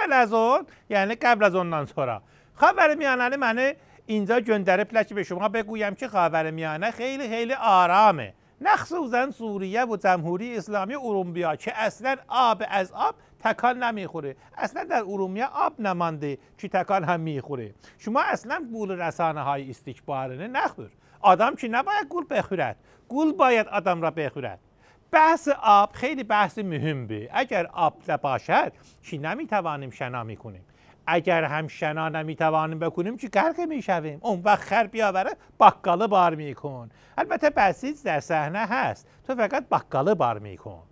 قبل از اون یعنی قبل از اونdan sonra. خاورمیانه معنی اینجا گندرip به شما بگویم که خاورمیانه خیلی خیلی آرامه. مخصوصا سوریه و جمهوری اسلامی ارومیه که اصلا آب از آب تکان نمیخوره. اصلا در ارومیه آب نمانده که تکان هم میخوره. شما اصلا گول رسانه های استکبارانه نخور. آدم که نباید گول بخورد. گول باید آدم را بخورد. بحث آب خیلی بحث مهمه. اگر آب نباشد که نمیتوانیم شنا میکنیم. اگر هم شنا نمیتوانیم بکنیم چی کار میشویم؟ اون وقت خر بیاوره بقاله بار میکن. البته بسیج در صحنه هست. تو فقط بقاله بار میکن.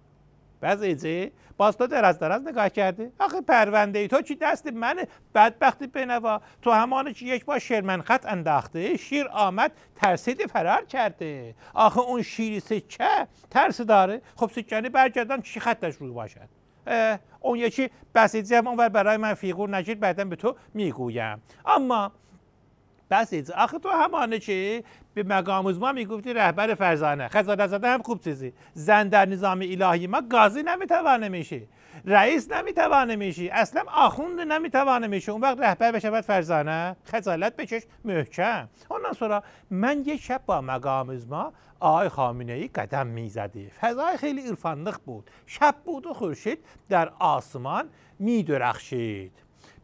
بسیجی باز تو دراز نگاه کرده. آخه پرونده ای تو چی دست منه بدبختی بنوا. تو همانه چی یک بار شیرمنخط انداخته. شیر آمد ترسید فرار کرده. آخه اون شیری سکه ترس داره. خب سکه‌نی برگردان چی خطش روی باشد. اون یکی بسیجی هم اونور برای من فیگور نشید بعدا به تو میگویم. اما بسیجی آخه تو همانه چی به مقام عظما میگفتی رهبر فرزانه خزانه زاده هم خوب چیزی زن در نظام الهی ما قاضی نمیتوانه میشه رئیس نمیتوانه میشه اصلا آخوند نمیتوانه میشه اون وقت رهبر بشود فرزانه خجالت بکش محکم. اونdan sonra من یک شب با مقام عظما آقای خامنه‌ای قدم میزده. فضای خیلی عرفانlık بود. شب بود و خورشید در آسمان میدرخشید.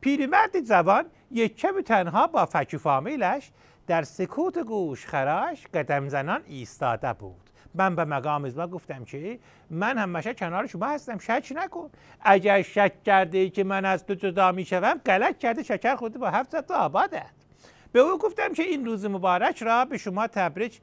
پیرمرد جوان یک شب تنها با فک و فامیلش در سکوت گوش خراش قدم زنان ایستاده بود. من به مقام عظما گفتم که من همیشه کنار شما هستم شک نکن. اگر شک کرده که من از تو جدا میشوم غلط کرده شکر خورده با 700 تا آبادت. به او گفتم که این روز مبارک را به شما تبریک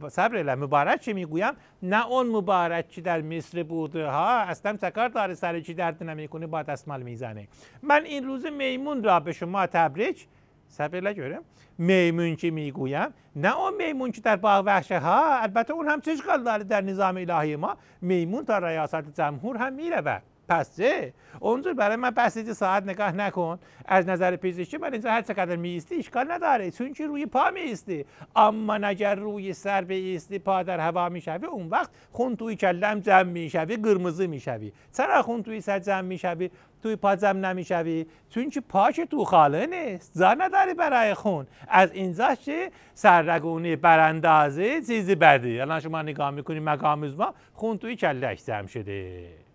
صبر مبارک چه میگویم نه اون مبارک که در مصر بوده ها اصلا سکار داره سر چی درد نمیکنه با دستمال میزنه. من این روز میمون را به شما تبریک صبر جورم میمون که میگویم نه اون میمون که در باغ وحشه ها البته اون هم اشکال داره در نظام الهی ما میمون تا ریاست جمهور هم میره. پس چه؟ اونجور برای من بسیج ساعت نگاه نکن. از نظر پزشکی من اینجا هر چقدر میستی اشکال نداره چون که روی پا میستی. اما اگر روی سر بیستی پا در هوا میشوی اون وقت خون توی کلم جمع میشوی قرمزی میشوی. چرا خون توی سر جمع میشوی توی پا جمع نمیشوی؟ چون که پاش تو خاله نیست جا نداری برای خون. از اینجا چه سررگونی براندازه چیزی بدی. الان شما نگاه میکنی مقام عظما خون توی کلش جمع شده.